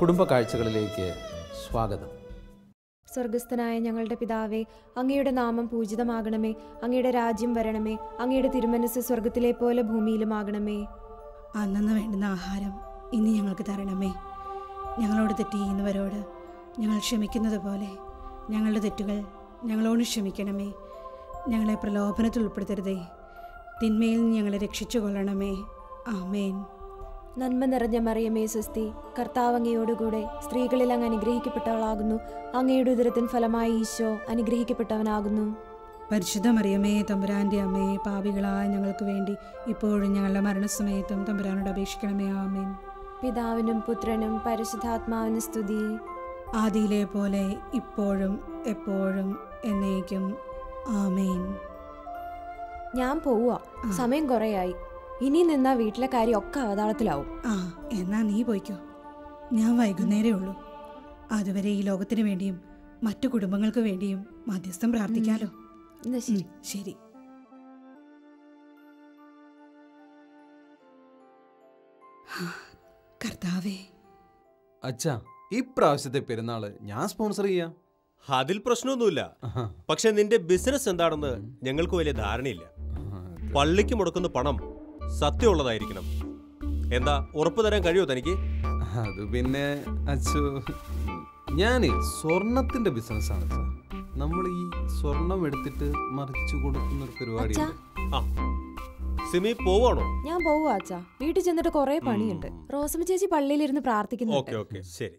കുടുംബ കാഴ്ചകളിലേക്ക് സ്വാഗതം. സ്വർഗസ്ഥനായ ഞങ്ങളുടെ പിതാവേ, അങ്ങയുടെ നാമം പൂജിതമാകണമേ. അങ്ങയുടെ രാജ്യം വരണമേ. അങ്ങയുടെ തിരുമനസ് സ്വർഗത്തിലെ പോലെ ഭൂമിയിലുമാകണമേ. അന്നന്ന് വേണ്ടുന്ന ആഹാരം ഇന്ന് ഞങ്ങൾക്ക് തരണമേ. ഞങ്ങളോട് തെറ്റ് ചെയ്യുന്നവരോട് ഞങ്ങൾ ക്ഷമിക്കുന്നത് പോലെ ഞങ്ങളുടെ തെറ്റുകൾ ഞങ്ങളോട് ക്ഷമിക്കണമേ. ഞങ്ങളെ പ്രലോഭനത്തിൽ ഉൾപ്പെടുത്തരുതേ, തിന്മയിൽ നിന്ന് ഞങ്ങളെ രക്ഷിച്ചു കൊള്ളണമേ. ആമേൻ. നന്മ നിറഞ്ഞ മറിയമേ സ്വസ്തി, കർത്താവ് അങ്ങയോടുകൂടെ സ്ത്രീകളിൽ അങ്ങ് അനുഗ്രഹിക്കപ്പെട്ടവളാകുന്നു. അങ്ങയുടെ ഉദരത്തിൻ ഫലമായി ഈശോ അനുഗ്രഹിക്കപ്പെട്ടവനാകുന്നു. പരിശുദ്ധ മറിയമേ, തമ്പുരാൻ്റെ അമ്മേ, പാപികളായ ഞങ്ങൾക്ക് വേണ്ടി ഇപ്പോഴും ഞങ്ങളുടെ മരണസമയത്തും തമ്പുരാനോട് അപേക്ഷിക്കണമേ. ആമേൻ. പിതാവിനും പുത്രനും പരിശുദ്ധാത്മാവിനും സ്തുതി, ആദിയിലെ പോലെ ഇപ്പോഴും എപ്പോഴും എന്നേക്കും. ആമേൻ. ഞാൻ പോവാ, സമയം കുറേയായി. ഇനി നിന്നാ വീട്ടിലെ കാര്യം ഒക്കെ അവതാളത്തിലാവും. എന്നാ നീ പോയിക്കോ, ഞാൻ വൈകുന്നേരേ ഉള്ളൂ. അതുവരെ ഈ ലോകത്തിന് വേണ്ടിയും മറ്റു കുടുംബങ്ങൾക്ക് വേണ്ടിയും മധ്യസ്ഥം പ്രാർത്ഥിക്കാലോ. ശരി. കർത്താവേ. അച്ഛാ, ഇപ്രാവശ്യത്തെ പെരുന്നാള് ഞാൻ സ്പോൺസർ ചെയ്യാം. അതിൽ പ്രശ്നമൊന്നുമില്ല. പക്ഷെ നിന്റെ ബിസിനസ് എന്താണെന്ന് ഞങ്ങൾക്ക് വലിയ ധാരണയില്ല. പള്ളിക്ക് മുടക്കുന്ന പണം സത്യമുള്ളതായിരിക്കണം. എന്താ, ഉറപ്പ് തരാൻ കഴിയുമോ തനിക്ക്? അത് പിന്നെ അച്ഛോ, ഞാനേ സ്വർണത്തിന്റെ ബിസിനസ്സാണ് അച്ഛാ. നമ്മൾ ഈ സ്വർണം എടുത്തിട്ട് മറിച്ചു കൊടുക്കുന്ന ഒരു പരിപാടി. സിമി പോവാണോ? ഞാൻ പോവാ അച്ഛാ, വീട്ടിൽ ചെന്നിട്ട് കുറെ പണിയുണ്ട്. റോസമ്മ ചേച്ചി പള്ളിയിലിരുന്ന് പ്രാർത്ഥിക്കുന്നു. ഓക്കെ ശരി.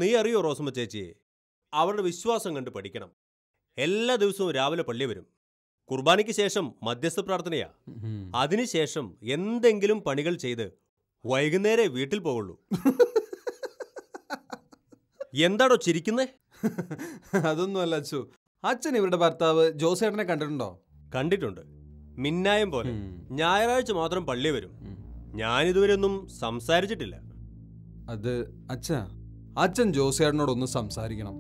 നീ അറിയോ റോസമ്മ ചേച്ചിയെ? അവരുടെ വിശ്വാസം കണ്ട് പഠിക്കണം. എല്ലാ ദിവസവും രാവിലെ പള്ളി വരും. കുർബാനയ്ക്ക് ശേഷം മധ്യസ്ഥ പ്രാർത്ഥനയാ. അതിനുശേഷം എന്തെങ്കിലും പണികൾ ചെയ്ത് വൈകുന്നേരം വീട്ടിൽ പോവുള്ളൂ. എന്താണോ ചിരിക്കുന്നേ? അതൊന്നുമല്ല അച്ഛോ. അച്ഛൻ ഇവരുടെ ഭർത്താവ് ജോസേട്ടനെ കണ്ടിട്ടുണ്ടോ? കണ്ടിട്ടുണ്ട്, മിന്നായം പോലെ. ഞായറാഴ്ച മാത്രം പള്ളി വരും. ഞാനിതുവരെ ഒന്നും സംസാരിച്ചിട്ടില്ല. അത് അച്ഛാ, അച്ഛൻ ജോസേട്ടനോടൊന്ന് സംസാരിക്കണം.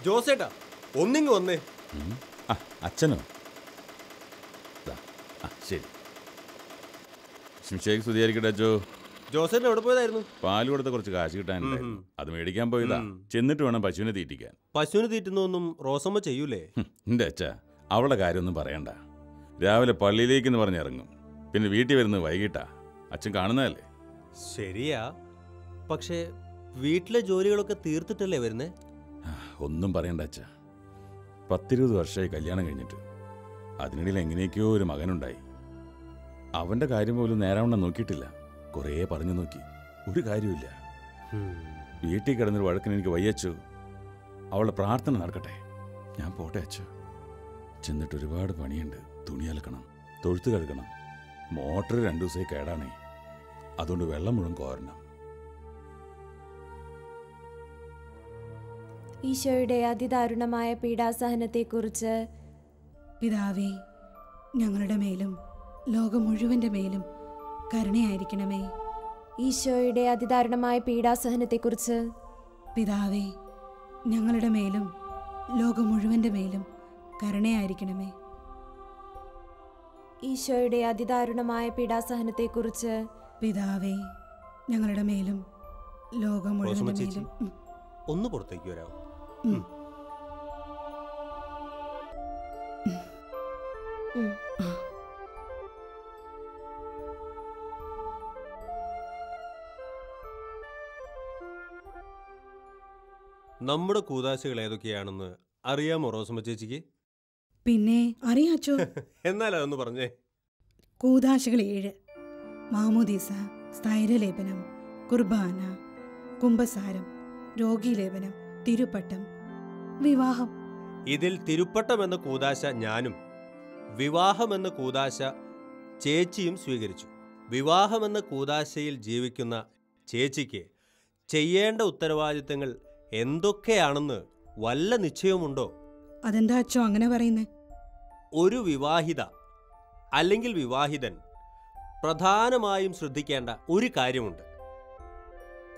ജോസേട്ടാ, ഒന്നിങ്ങ് വന്നേ. അച്ഛനോ? ശരി, സ്തുതിയായിരിക്കട്ടെ അച്ചോ. ജോസേട്ടൻ എവിടെ പോയതായിരുന്നു? പാല് കൊടുത്ത കുറച്ച് കാശ് കിട്ടാനുണ്ടായിരുന്നു, അത് മേടിക്കാൻ പോയതാ. ചെന്നിട്ട് വേണം പശുവിനെ തീറ്റിക്കാൻ. പശുവിനെ തീറ്റുന്നൊന്നും റോസമ്മ ചെയ്യൂലേ? എന്റെ അച്ഛ, അവളുടെ കാര്യമൊന്നും പറയണ്ട. രാവിലെ പള്ളിയിലേക്കെന്ന് പറഞ്ഞിറങ്ങും, പിന്നെ വീട്ടിൽ വരുന്നത് വൈകിട്ടാ. അച്ഛൻ കാണുന്നതല്ലേ. ശരിയാ, പക്ഷേ വീട്ടിലെ ജോലികളൊക്കെ തീർത്തിട്ടല്ലേ വരുന്നേ? ഒന്നും പറയണ്ട അച്ഛ, 10-20 വർഷമായി കല്യാണം കഴിഞ്ഞിട്ട്. അതിനിടയിൽ എങ്ങനെയൊക്കെയോ ഒരു മകനുണ്ടായി. അവന്റെ കാര്യം പോലും നേരാവണ്ണം നോക്കിയിട്ടില്ല. കുറേ പറഞ്ഞു നോക്കി, ഒരു കാര്യമില്ല. വീട്ടിൽ കിടന്നൊരു വഴക്കിന് എനിക്ക് വയ്യച്ചു. അവളുടെ പ്രാർത്ഥന നടക്കട്ടെ, ഞാൻ പോട്ടെ അച്ഛ. ചെന്നിട്ട് ഒരുപാട് പണിയുണ്ട്. തുണി അലക്കണം, തൊഴുത്ത് കഴുകണം. മോട്ടർ 2 ദിവസമായി കേടാണേ, അതുകൊണ്ട് വെള്ളം മുഴുവൻ കോരണം. ഈശോയുടെ അതിദാരുണമായ പീഡാസഹനത്തെക്കുറിച്ച് പിതാവേ, ഞങ്ങളുടെ മേലും ലോകം മുഴുവന്റെ മേലും കരുണയായിരിക്കണമേ. ഈശോയുടെ അതിദാരുണമായ പീഡാസഹനത്തെക്കുറിച്ച് പിതാവേ, ഞങ്ങളുടെ മേലും ലോകം മുഴുവന്റെ മേലും കരുണയായിരിക്കണമേ. ഈശോയുടെ അതിദാരുണമായ പീഡാസഹനത്തെക്കുറിച്ച് പിതാവേ, ഞങ്ങളുടെ മേലും ലോകം മുഴുവന്റെ മേലും. ഒന്ന് പുറത്തേക്ക് വരാമോ? നമ്മുടെ കൂതാശകൾ ഏതൊക്കെയാണെന്ന് അറിയാമോ റോസമ്മ ചേച്ചിക്ക്? പിന്നെ അറിയാച്ചോ. എന്നാലതൊന്ന് പറഞ്ഞേ. കൂതാശകൾ 7: മാമോദീസ, സ്ഥൈര്യലേപനം, കുർബാന, കുംഭസാരം, രോഗീലേപനം, തിരുപ്പട്ടം, വിവാഹം. ഇതിൽ തിരുപ്പട്ടം എന്ന കൂതാശ ഞാനും വിവാഹമെന്ന കൂതാശ ചേച്ചിയും സ്വീകരിച്ചു. വിവാഹമെന്ന കൂതാശയിൽ ജീവിക്കുന്ന ചേച്ചിക്ക് ചെയ്യേണ്ട ഉത്തരവാദിത്തങ്ങൾ എന്തൊക്കെയാണെന്ന് വല്ല നിശ്ചയമുണ്ടോ? അതെന്താ അച്ഛോ അങ്ങനെ പറയുന്നേ? ഒരു വിവാഹിത അല്ലെങ്കിൽ വിവാഹിതൻ പ്രധാനമായും ശ്രദ്ധിക്കേണ്ട ഒരു കാര്യമുണ്ട്.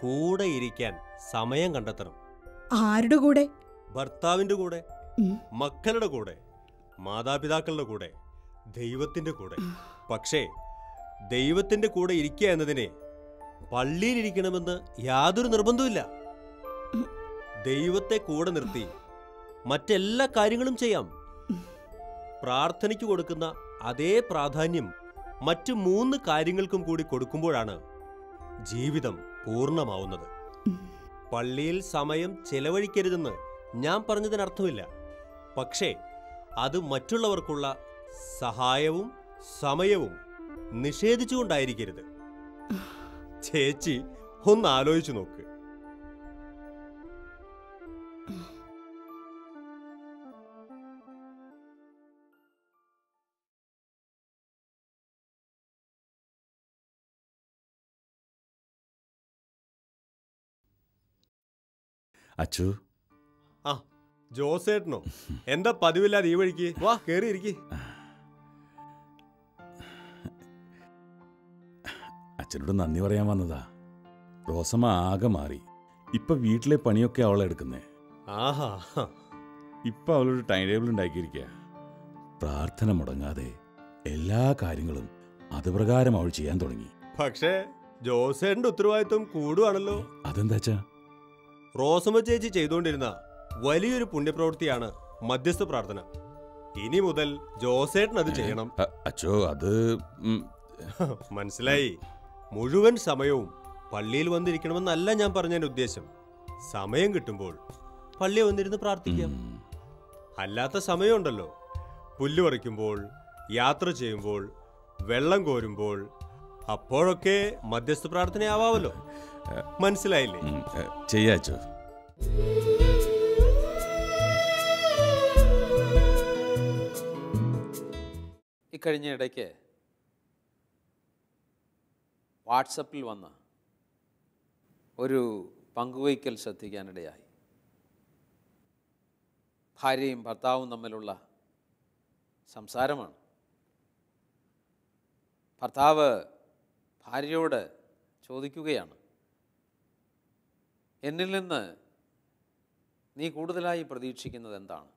കൂടെ ഇരിക്കാൻ സമയം കണ്ടെത്തണം. ആരുടെ കൂടെ? ഭർത്താവിൻ്റെ കൂടെ, ഉം. മക്കളുടെ കൂടെ, മാതാപിതാക്കളുടെ കൂടെ, ദൈവത്തിൻ്റെ കൂടെ. പക്ഷേ ദൈവത്തിൻ്റെ കൂടെ ഇരിക്കുക എന്നതിനെ പള്ളിയിലിരിക്കണമെന്ന് യാതൊരു നിർബന്ധവുമില്ല. ദൈവത്തെ കൂടെ നിർത്തി മറ്റെല്ലാ കാര്യങ്ങളും ചെയ്യാം. പ്രാർത്ഥനയ്ക്ക് കൊടുക്കുന്ന അതേ പ്രാധാന്യം മറ്റു 3 കാര്യങ്ങൾക്കും കൂടി കൊടുക്കുമ്പോഴാണ് ജീവിതം പൂർണ്ണമാവുന്നത്. പള്ളിയിൽ സമയം ചെലവഴിക്കരുതെന്ന് ഞാൻ പറഞ്ഞതിനർത്ഥമില്ല. പക്ഷേ അത് മറ്റുള്ളവർക്കുള്ള സഹായവും സമയവും നിഷേധിച്ചുകൊണ്ടായിരിക്കരുത്. ചേച്ചി ഒന്ന് ആലോചിച്ചു നോക്ക്. അച്ചു, ആ, ജോസേട്ടനോ? എന്താ പതിവില്ലാതെ ഈ വഴിക്ക്? വാ, കേറിയിരിക്കെ. അച്ഛനോട് നന്ദി പറയാൻ വന്നതാ. റോസമ്മ ആകെ മാറി. ഇപ്പൊ വീട്ടിലെ പണിയൊക്കെ അവളെടുക്കുന്നേ. ആഹാ, ഇപ്പൊ അവളൊരു ടൈം ടേബിൾ ഉണ്ടാക്കിയിരിക്കുക. പ്രാർത്ഥന മുടങ്ങാതെ എല്ലാ കാര്യങ്ങളും അതുപ്രകാരം അവൾ ചെയ്യാൻ തുടങ്ങി. പക്ഷേ ജോസേട്ടന്റെ ഉത്തരവാദിത്വം കൂടുവാണല്ലോ. അതെന്താ അച്ഛാ? റോസമ്മ ചേച്ചി ചെയ്തുകൊണ്ടിരുന്ന വലിയൊരു പുണ്യപ്രവൃത്തിയാണ് മധ്യസ്ഥ പ്രാർത്ഥന. ഇനി മുതൽ ജോസേട്ടൻ അത് ചെയ്യണം. അച്ചോ, അത് മനസ്സിലായി. മുഴുവൻ സമയവും പള്ളിയിൽ വന്നിരിക്കണമെന്നല്ല ഞാൻ പറഞ്ഞതിന്റെ ഉദ്ദേശം. സമയം കിട്ടുമ്പോൾ പള്ളി വന്നിരുന്ന് പ്രാർത്ഥിക്കാം. അല്ലാത്ത സമയമുണ്ടല്ലോ, പുല്ല് പറിക്കുമ്പോൾ, യാത്ര ചെയ്യുമ്പോൾ, വെള്ളം കോരുമ്പോൾ, അപ്പോഴൊക്കെ മധ്യസ്ഥ പ്രാർത്ഥനയാവാമല്ലോ. മനസ്സിലായില്ലേ? ചെയ്യാച്ചോ. ഇക്കഴിഞ്ഞ ഇടയ്ക്ക് വാട്സപ്പിൽ വന്ന ഒരു പങ്കുവയ്ക്കൽ ശ്രദ്ധിക്കാനിടയായി. ഭാര്യയും ഭർത്താവും തമ്മിലുള്ള സംസാരമാണ്. ഭർത്താവ് ഭാര്യയോട് ചോദിക്കുകയാണ്, എന്നിൽ നിന്ന് നീ കൂടുതലായി പ്രതീക്ഷിക്കുന്നത് എന്താണ്?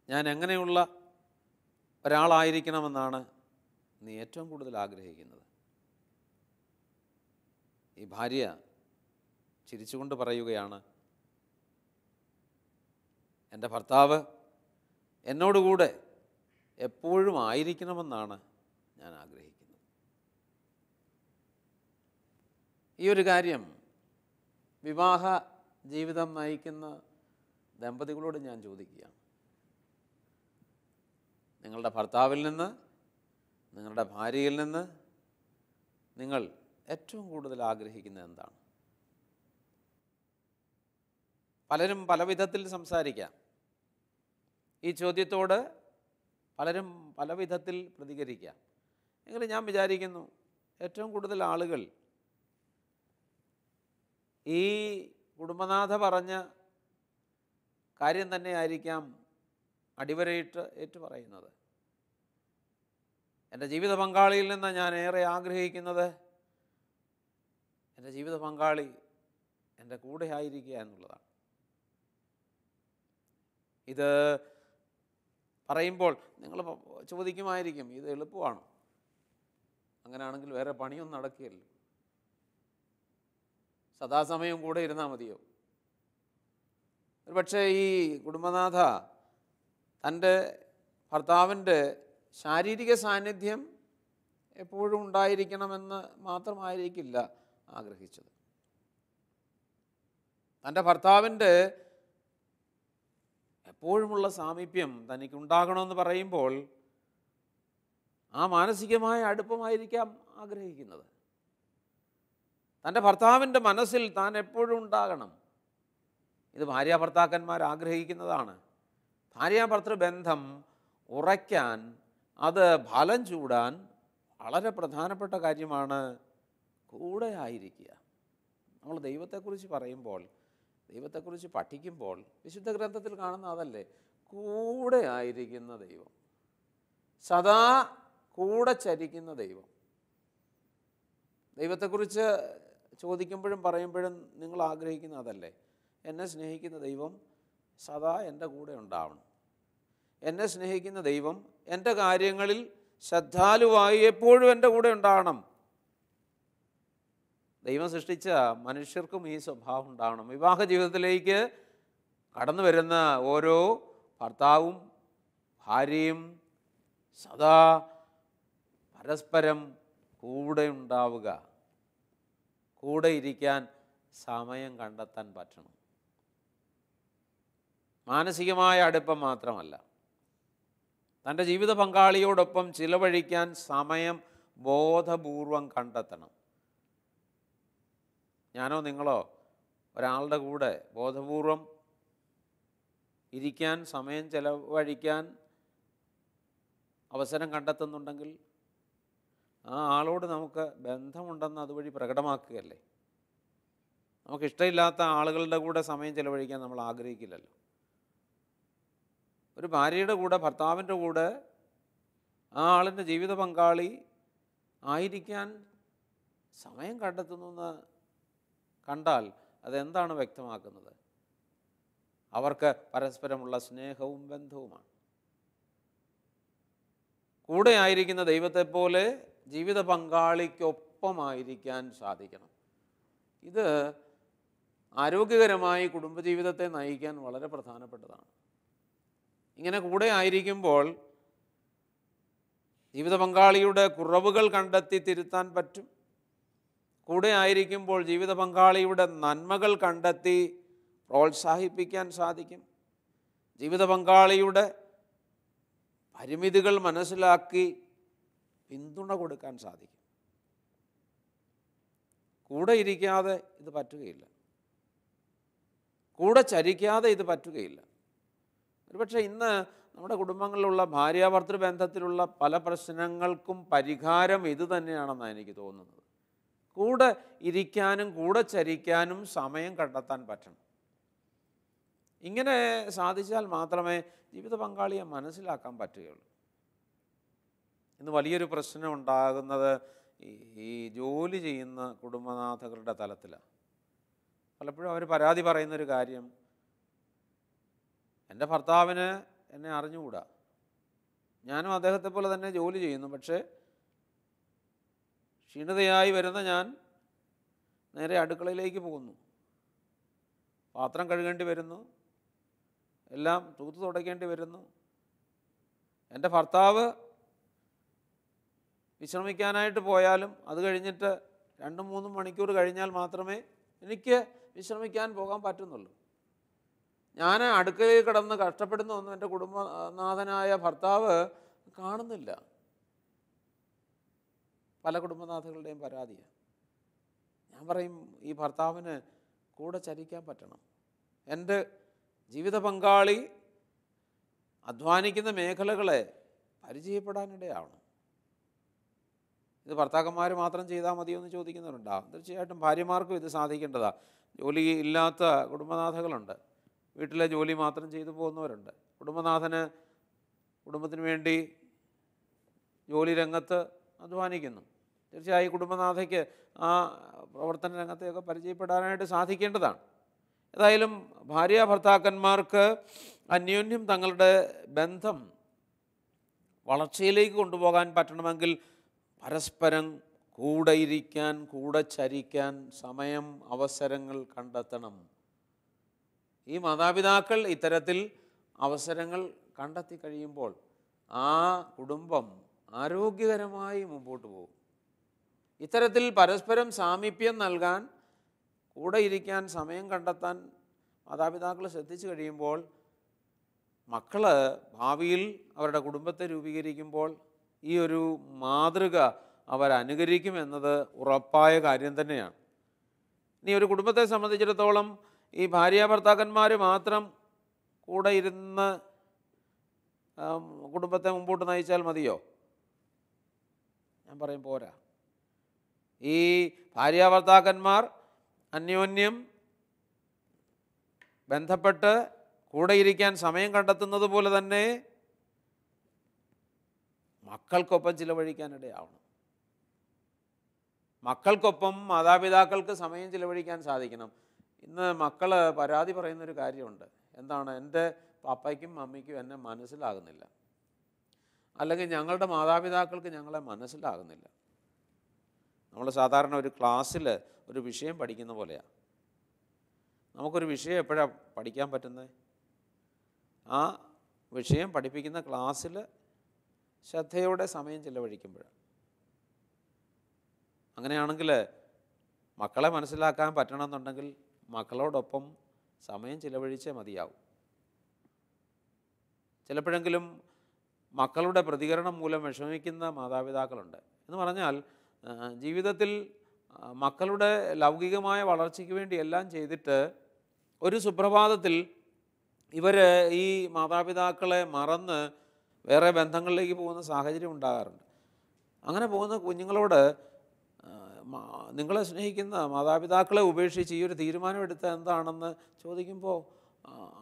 ഞാൻ എങ്ങനെയുള്ള ഒരാളായിരിക്കണമെന്നാണ് നീ ഏറ്റവും കൂടുതൽ ആഗ്രഹിക്കുന്നത്? ഈ ഭാര്യ ചിരിച്ചുകൊണ്ട് പറയുകയാണ്, എൻ്റെ ഭർത്താവ് എന്നോടുകൂടെ എപ്പോഴും ആയിരിക്കണമെന്നാണ് ഞാൻ ആഗ്രഹിക്കുന്നത്. ഈ ഒരു കാര്യം വിവാഹ ജീവിതം നയിക്കുന്ന ദമ്പതികളോട് ഞാൻ ചോദിക്കുകയാണ്. നിങ്ങളുടെ ഭർത്താവിൽ നിന്ന്, നിങ്ങളുടെ ഭാര്യയിൽ നിന്ന് നിങ്ങൾ ഏറ്റവും കൂടുതൽ ആഗ്രഹിക്കുന്നത് എന്താണ്? പലരും പല വിധത്തിൽ സംസാരിക്കാം. ഈ ചോദ്യത്തോട് പലരും പല വിധത്തിൽ പ്രതികരിക്കാം. എങ്കിലും ഞാൻ വിചാരിക്കുന്നു ഏറ്റവും കൂടുതൽ ആളുകൾ ഈ കുടുംബനാഥ പറഞ്ഞ കാര്യം തന്നെയായിരിക്കാം അടിവരയിട്ട് ഏറ്റുപറയുന്നത്. എൻ്റെ ജീവിത പങ്കാളിയിൽ നിന്ന് ഞാൻ ഏറെ ആഗ്രഹിക്കുന്നത് എൻ്റെ ജീവിത പങ്കാളി എൻ്റെ കൂടെ ആയിരിക്കുക എന്നുള്ളതാണ്. ഇത് പറയുമ്പോൾ നിങ്ങൾ ചോദിക്കുമായിരിക്കും, ഇത് എളുപ്പമാണോ? അങ്ങനെയാണെങ്കിൽ വേറെ പണിയൊന്നും നടക്കുകയല്ലോ, സദാസമയം കൂടെ ഇരുന്നാൽ മതിയോ? ഒരുപക്ഷെ ഈ കുടുംബനാഥ തൻ്റെ ഭർത്താവിൻ്റെ ശാരീരിക സാന്നിധ്യം എപ്പോഴും ഉണ്ടായിരിക്കണമെന്ന് മാത്രമായിരിക്കില്ല ആഗ്രഹിച്ചത്. തൻ്റെ ഭർത്താവിൻ്റെ എപ്പോഴുമുള്ള സാമീപ്യം തനിക്കുണ്ടാകണമെന്ന് പറയുമ്പോൾ ആ മാനസികമായ അടുപ്പമായിരിക്കാം ആഗ്രഹിക്കുന്നത്. തൻ്റെ ഭർത്താവിൻ്റെ മനസ്സിൽ താൻ എപ്പോഴും ഉണ്ടാകണം. ഇത് ഭാര്യാഭർത്താക്കന്മാർ ആഗ്രഹിക്കുന്നതാണ്. ഭാര്യാഭർത്തൃബന്ധം ഉറയ്ക്കാൻ, അത് ഫലം ചൂടാൻ വളരെ പ്രധാനപ്പെട്ട കാര്യമാണ് കൂടെ ആയിരിക്കുക. നമ്മൾ ദൈവത്തെക്കുറിച്ച് പറയുമ്പോൾ ദൈവത്തെക്കുറിച്ച് പഠിക്കുമ്പോൾ വിശുദ്ധ ഗ്രന്ഥത്തിൽ കാണുന്ന അതല്ലേ, കൂടെ ആയിരിക്കുന്ന ദൈവം, സദാ കൂടെ ചരിക്കുന്ന ദൈവം. ദൈവത്തെക്കുറിച്ച് ചോദിക്കുമ്പോഴും പറയുമ്പോഴും നിങ്ങൾ ആഗ്രഹിക്കുന്ന അതല്ലേ, എന്നെ സ്നേഹിക്കുന്ന ദൈവം സദാ എൻ്റെ കൂടെ ഉണ്ടാവണം. എന്നെ സ്നേഹിക്കുന്ന ദൈവം എൻ്റെ കാര്യങ്ങളിൽ ശ്രദ്ധാലുവായി എപ്പോഴും എൻ്റെ കൂടെ ഉണ്ടാവണം. ദൈവം സൃഷ്ടിച്ച മനുഷ്യർക്കും ഈ സ്വഭാവം ഉണ്ടാവണം. വിവാഹ ജീവിതത്തിലേക്ക് കടന്നു വരുന്ന ഓരോ ഭർത്താവും ഭാര്യയും സദാ പരസ്പരം കൂടെ ഉണ്ടാവുക, കൂടെ ഇരിക്കാൻ സമയം കണ്ടെത്താൻ പറ്റണം. മാനസികമായ അടുപ്പം മാത്രമല്ല, തൻ്റെ ജീവിത പങ്കാളിയോടൊപ്പം ചിലവഴിക്കാൻ സമയം ബോധപൂർവം കണ്ടെത്തണം. ഞാനോ നിങ്ങളോ ഒരാളുടെ കൂടെ ബോധപൂർവം ഇരിക്കാൻ, സമയം ചിലവഴിക്കാൻ അവസരം കണ്ടെത്തുന്നുണ്ടെങ്കിൽ ആ ആളോട് നമുക്ക് ബന്ധമുണ്ടെന്ന് അതുവഴി പ്രകടമാക്കുകയല്ലേ. നമുക്കിഷ്ടമില്ലാത്ത ആളുകളുടെ കൂടെ സമയം ചിലവഴിക്കാൻ നമ്മൾ ആഗ്രഹിക്കില്ലല്ലോ. ഒരു ഭാര്യയുടെ കൂടെ, ഭർത്താവിൻ്റെ കൂടെ ആ ആളിൻ്റെ ജീവിത പങ്കാളി ആയിരിക്കാൻ സമയം കണ്ടെത്തുന്നു എന്ന് കണ്ടാൽ അതെന്താണ് വ്യക്തമാക്കുന്നത്? അവർക്ക് പരസ്പരമുള്ള സ്നേഹവും ബന്ധവുമാണ്. കൂടെ ആയിരിക്കുന്ന ദൈവത്തെപ്പോലെ ജീവിത പങ്കാളിക്കൊപ്പമായിരിക്കാൻ സാധിക്കണം. ഇത് ആരോഗ്യകരമായി കുടുംബജീവിതത്തെ നയിക്കാൻ വളരെ പ്രധാനപ്പെട്ടതാണ്. ഇങ്ങനെ കൂടെ ആയിരിക്കുമ്പോൾ ജീവിത പങ്കാളിയുടെ കുറവുകൾ കണ്ടെത്തി തിരുത്താൻ പറ്റും. കൂടെ ആയിരിക്കുമ്പോൾ ജീവിത പങ്കാളിയുടെ നന്മകൾ കണ്ടെത്തി പ്രോത്സാഹിപ്പിക്കാൻ സാധിക്കും. ജീവിത പങ്കാളിയുടെ പരിമിതികൾ മനസ്സിലാക്കി പിന്തുണ കൊടുക്കാൻ സാധിക്കും. കൂടെ ഇരിക്കാതെ ഇത് പറ്റുകയില്ല, കൂടെ ചരിക്കാതെ ഇത് പറ്റുകയില്ല. ഒരുപക്ഷെ ഇന്ന് നമ്മുടെ കുടുംബങ്ങളിലുള്ള ഭാര്യാഭർത്തൃ ബന്ധത്തിലുള്ള പല പ്രശ്നങ്ങൾക്കും പരിഹാരം ഇത് തന്നെയാണെന്നാണ് എനിക്ക് തോന്നുന്നത്. കൂടെ ഇരിക്കാനും കൂടെ ചരിക്കാനും സമയം കണ്ടെത്താൻ പറ്റണം. ഇങ്ങനെ സാധിച്ചാൽ മാത്രമേ ജീവിത പങ്കാളിയെ മനസ്സിലാക്കാൻ പറ്റുകയുള്ളൂ. ഇന്ന് വലിയൊരു പ്രശ്നം ഉണ്ടാകുന്നത് ഈ ജോലി ചെയ്യുന്ന കുടുംബനാഥകളുടെ തലത്തിലാണ്. പലപ്പോഴും അവർ പരാതി പറയുന്നൊരു കാര്യം, എൻ്റെ ഭർത്താവിന് എന്നെ അറിഞ്ഞുകൂടാ, ഞാനും അദ്ദേഹത്തെ പോലെ തന്നെ ജോലി ചെയ്യുന്നു, പക്ഷേ ക്ഷീണിതയായി വരുന്ന ഞാൻ നേരെ അടുക്കളയിലേക്ക് പോകുന്നു, പാത്രം കഴുകേണ്ടി വരുന്നു, എല്ലാം തൂത്ത് തുടയ്ക്കേണ്ടി വരുന്നു. എൻ്റെ ഭർത്താവ് വിശ്രമിക്കാനായിട്ട് പോയാലും അത് കഴിഞ്ഞിട്ട് 2-3 മണിക്കൂർ കഴിഞ്ഞാൽ മാത്രമേ എനിക്ക് വിശ്രമിക്കാൻ പോകാൻ പറ്റുന്നുള്ളൂ. ഞാൻ അടുക്കളയിൽ കിടന്ന് കഷ്ടപ്പെടുന്ന ഒന്നും എൻ്റെ കുടുംബനാഥനായ ഭർത്താവ് കാണുന്നില്ല. പല കുടുംബനാഥകളുടെയും പരാതിയാണ്. ഞാൻ പറയും, ഈ ഭർത്താവിന് കൂടെ ചരിക്കാൻ പറ്റണം. എൻ്റെ ജീവിത പങ്കാളി അധ്വാനിക്കുന്ന മേഖലകളെ പരിചയപ്പെടാനിടയാവണം. ഇത് ഭർത്താക്കന്മാർ മാത്രം ചെയ്താൽ മതിയോ എന്ന് ചോദിക്കുന്നവരുണ്ടാകും. തീർച്ചയായിട്ടും ഭാര്യമാർക്കും ഇത് സാധിക്കേണ്ടതാണ്. ജോലി ഇല്ലാത്ത കുടുംബനാഥകളുണ്ട്, വീട്ടിലെ ജോലി മാത്രം ചെയ്തു പോകുന്നവരുണ്ട്. കുടുംബനാഥന് കുടുംബത്തിന് വേണ്ടി ജോലി രംഗത്ത് അധ്വാനിക്കുന്നു. തീർച്ചയായും കുടുംബനാഥയ്ക്ക് ആ പ്രവർത്തന രംഗത്തെയൊക്കെ പരിചയപ്പെടാനായിട്ട് സാധിക്കേണ്ടതാണ്. ഏതായാലും ഭാര്യ ഭർത്താക്കന്മാർക്ക് അന്യോന്യം തങ്ങളുടെ ബന്ധം വളർച്ചയിലേക്ക് കൊണ്ടുപോകാൻ പറ്റണമെങ്കിൽ പരസ്പരം കൂടെ ഇരിക്കാൻ, കൂടെ ചരിക്കാൻ സമയം, അവസരങ്ങൾ കണ്ടെത്തണം. ഈ മാതാപിതാക്കൾ ഇത്തരത്തിൽ അവസരങ്ങൾ കണ്ടെത്തി കഴിയുമ്പോൾ ആ കുടുംബം ആരോഗ്യകരമായി മുമ്പോട്ട് പോകും. ഇത്തരത്തിൽ പരസ്പരം സാമീപ്യം നൽകാൻ, കൂടെ ഇരിക്കാൻ സമയം കണ്ടെത്താൻ മാതാപിതാക്കൾ ശ്രദ്ധിച്ചു കഴിയുമ്പോൾ മക്കൾ ഭാവിയിൽ അവരുടെ കുടുംബത്തെ രൂപീകരിക്കുമ്പോൾ ഈ ഒരു മാതൃക അവരനുകരിക്കുമെന്നത് ഉറപ്പായ കാര്യം തന്നെയാണ്. ഇനി ഒരു കുടുംബത്തെ സംബന്ധിച്ചിടത്തോളം ഈ ഭാര്യാഭർത്താക്കന്മാർ മാത്രം കൂടെ ഇരുന്ന് കുടുംബത്തെ മുമ്പോട്ട് നയിച്ചാൽ മതിയോ? ഞാൻ പറയും പോരാ. ഈ ഭാര്യാഭർത്താക്കന്മാർ അന്യോന്യം ബന്ധപ്പെട്ട് കൂടെ ഇരിക്കാൻ സമയം കണ്ടെത്തുന്നത് പോലെ തന്നെ മക്കൾക്കൊപ്പം ചിലവഴിക്കാനിടയാവണം. മക്കൾക്കൊപ്പം മാതാപിതാക്കൾക്ക് സമയം ചിലവഴിക്കാൻ സാധിക്കണം. ഇന്ന് മക്കൾ പരാതി പറയുന്നൊരു കാര്യമുണ്ട്. എന്താണ്? എൻ്റെ പാപ്പയ്ക്കും മമ്മിക്കും എന്നെ മനസ്സിലാകുന്നില്ല, അല്ലെങ്കിൽ ഞങ്ങളുടെ മാതാപിതാക്കൾക്ക് ഞങ്ങളെ മനസ്സിലാകുന്നില്ല. നമ്മൾ സാധാരണ ഒരു ക്ലാസ്സിൽ ഒരു വിഷയം പഠിക്കുന്ന പോലെയാണ്. നമുക്കൊരു വിഷയം എപ്പോഴാണ് പഠിക്കാൻ പറ്റുന്നത്? ആ വിഷയം പഠിപ്പിക്കുന്ന ക്ലാസ്സിൽ ശ്രദ്ധയോടെ സമയം ചിലവഴിക്കുമ്പോഴാണ്. അങ്ങനെയാണെങ്കിൽ മക്കളെ മനസ്സിലാക്കാൻ പറ്റണമെന്നുണ്ടെങ്കിൽ മക്കളോടൊപ്പം സമയം ചിലവഴിച്ചേ മതിയാവും. ചിലപ്പോഴെങ്കിലും മക്കളുടെ പ്രതികരണം മൂലം വിഷമിക്കുന്ന മാതാപിതാക്കളുണ്ട്. എന്ന് പറഞ്ഞാൽ ജീവിതത്തിൽ മക്കളുടെ ലൗകികമായ വളർച്ചയ്ക്ക് വേണ്ടി എല്ലാം ചെയ്തിട്ട് ഒരു സുപ്രഭാതത്തിൽ ഇവർ ഈ മാതാപിതാക്കളെ മറന്ന് വേറെ ബന്ധങ്ങളിലേക്ക് പോകുന്ന സാഹചര്യം ഉണ്ടാകാറുണ്ട്. അങ്ങനെ പോകുന്ന കുഞ്ഞുങ്ങളോട് നിങ്ങളെ സ്നേഹിക്കുന്ന മാതാപിതാക്കളെ ഉപേക്ഷിച്ച് ഈ ഒരു തീരുമാനമെടുത്ത എന്താണെന്ന് ചോദിക്കുമ്പോൾ